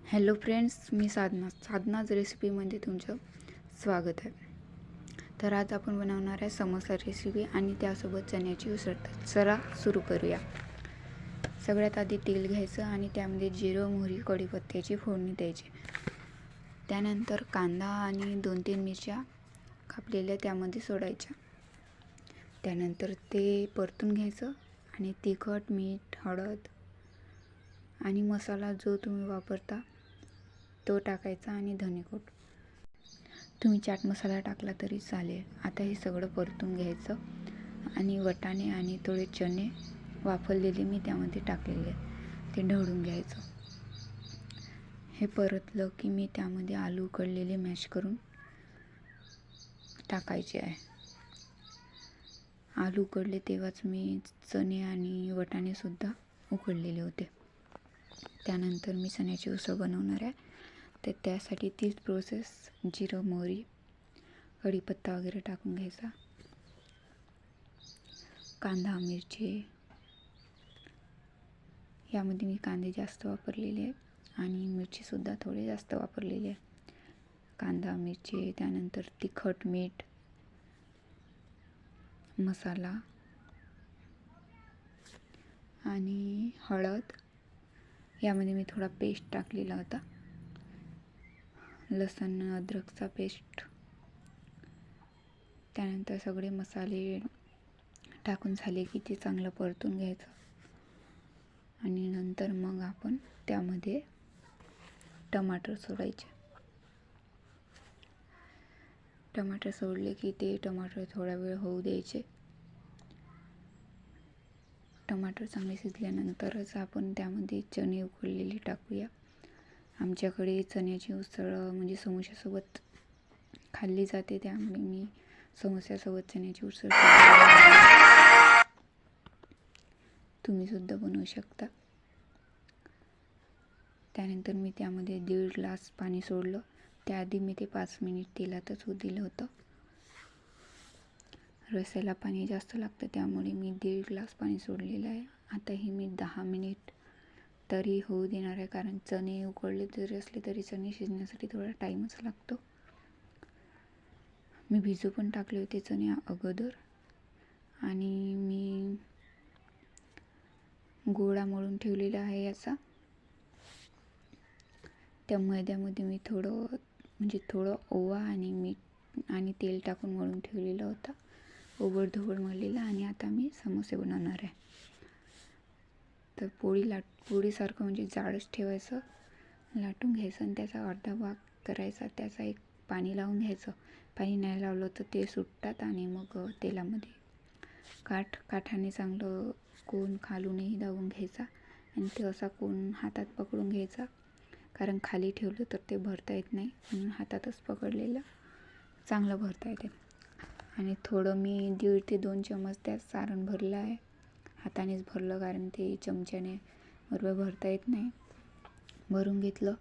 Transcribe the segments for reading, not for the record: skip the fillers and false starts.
Hello friends, मी साधनाच रेसिपीमध्ये तुमचं स्वागत आहे. तर आज आपण बनवणार आहे समोसा रेसिपी आणि त्यासोबत चण्याची उसळ. चला सुरू करूया. सगळ्यात आधी तेल घ्यायचं आणि त्यामध्ये जिरं, मोहरी, कढीपत्त्याची फोडणी द्यायची. त्यानंतर कांदा आणि 2-3 मिरच्या कापलेल्या त्यामध्ये सोडायच्या. त्यानंतर ते परतून घ्यायचं आणि तिखट, मीठ, हळद आणि मसाला जो तुम्ही वापरता तो टाकायचा आणि धनेपूड. तुम्ही चाट मसाला टाकला तरी चालेल. आता हे सगळं परतून घ्यायचं आणि वाटाणे आणि थोडे चणे वाफवलेले मी त्यामध्ये टाकलेले ते ढवळून घ्यायचं. हे परतलं की मी त्यामध्ये आलू उकडलेले मॅश करून टाकायचे आहे. आलू उकडले तेव्हाच मी चणे आणि वाटाणे सुद्धा उकडलेले होते. त्यानंतर मी चण्याची उसळ बनवणार आहे. तर त्यासाठी तीच प्रोसेस, जिरं, मोहरी, कढीपत्ता वगैरे टाकून घ्यायचा. कांदा, मिरची, यामध्ये मी कांदे जास्त वापरलेले आहे आणि मिरचीसुद्धा थोडे जास्त वापरलेली आहे. कांदा, मिरची, त्यानंतर तिखट, मीठ, मसाला आणि हळद. यामध्ये मी थोडा पेस्ट टाकलेला होता, लसूण अद्रकचा पेस्ट. त्यानंतर सगळे मसाले टाकून झाले की ते चांगलं परतून घ्यायचं आणि नंतर मग आपण त्यामध्ये टमाटर सोडायचे. टमाटर सोडले की ते टमाटर थोडा वेळ होऊ द्यायचे. टमाटर चांगले शिजल्यानंतरच आपण त्यामध्ये चणे उकडलेले टाकूया. आमच्याकडे चण्याची उसळ म्हणजे समोश्यासोबत खाल्ली जाते, त्यामुळे मी समोस्यासोबत चण्याची उसळ तुम्ही सुद्धा बनवू शकता. त्यानंतर मी त्यामध्ये 1.5 ग्लास पाणी सोडलं. त्याआधी मी ते 5 मिनिट तेलातच होऊ दिलं होतं. रस्याला पाणी जास्त लागतं त्यामुळे मी 1.5 ग्लास पाणी सोडलेलं आहे. आता हे मी 10 मिनिट तरी होऊ देणार आहे, कारण चणे उकडले जरी असले तरी चणे शिजण्यासाठी थोडा टाईमच लागतो. मी भिजू पण टाकले होते चणे अगोदर आणि मी गोळा मळून ठेवलेला आहे याचा. त्या मैद्यामध्ये मी थोडं ओवा आणि मीठ आणि तेल टाकून मळून ठेवलेला होता, ओबडधोबड मळलेला. आणि आता मी समोसे बनवणार आहे. तर पोळीसारखं म्हणजे जाडच ठेवायचं, लाटून घ्यायचं आणि त्याचा अर्धा भाग करायचा. त्याचा एक पाणी लावून घ्यायचं. पाणी नाही लावलं तर ते सुटतात आणि मग तेलामध्ये काठाने चांगलं कोण खालूनही दाबून घ्यायचा आणि ते असा कोण हातात पकडून घ्यायचा, कारण खाली ठेवलं तर ते भरता येत नाही, म्हणून हातातच पकडलेलं चांगलं भरता येते. आणि थोडं मी 1.5 ते 2 चमच त्यात सारण भरलं आहे. हातानेच भरलं, कारण ते चमच्याने बरोबर भरता येत नाही. भरून घेतलं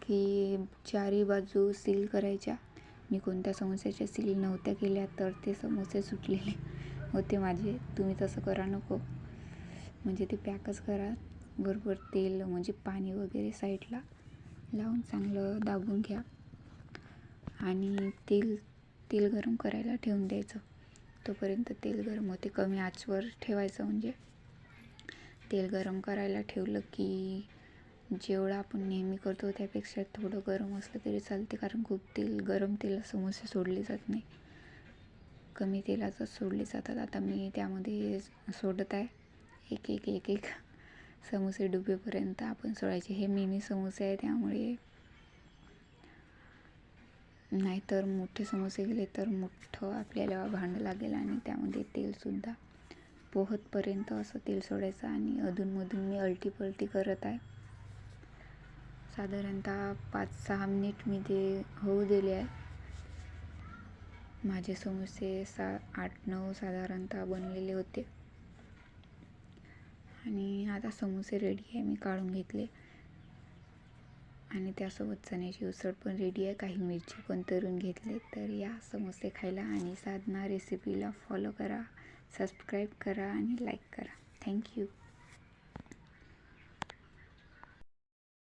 की चारी बाजू सील करायच्या. मी कोणत्या समोस्याच्या सील नव्हत्या केल्या, तर ते समोसे सुटलेले होते माझे. तुम्ही तसं करा नको, म्हणजे ते पॅकच करा. बरोबर तेल म्हणजे पाणी वगैरे साईडला लावून चांगलं दाबून घ्या आणि तेल गरम करायला ठेवून द्यायचं. तोपर्यंत तेल गरम होते. कमी आचवर ठेवायचं, म्हणजे तेल गरम करायला ठेवलं की जेवढं आपण नेहमी करतो त्यापेक्षा थोडं गरम असलं तरी चालते, कारण खूप गरम तेल समोसे सोडले जात नाही, कमी तेलातच सोडले जातात. आता मी त्यामध्ये सोडत आहे एक समोसे डुबेपर्यंत आपण सोडायचे. हे मिनी समोसे आहे, त्यामुळे नाहीतर मोठे समोसे गेले तर मोठं आपल्याला भांडं लागेल आणि त्यामध्ये तेलसुद्धा पोहतपर्यंत असं तेल सोडायचं. आणि अधूनमधून मी अलटी करत आहे. साधारणतः 5-6 मिनिट मी ते होऊ दिले आहे. माझे समोसे 8-9 साधारणतः बनलेले होते आणि आता समोसे रेडी आहे. मी काढून घेतले आणि त्यासोबत चण्याची उसळ पण रेडी आहे. काही मिरची पण तळून घेतले. तर या समोसे खायला आणि साधना रेसिपीला फॉलो करा, सबस्क्राईब करा आणि लाईक करा. थँक्यू.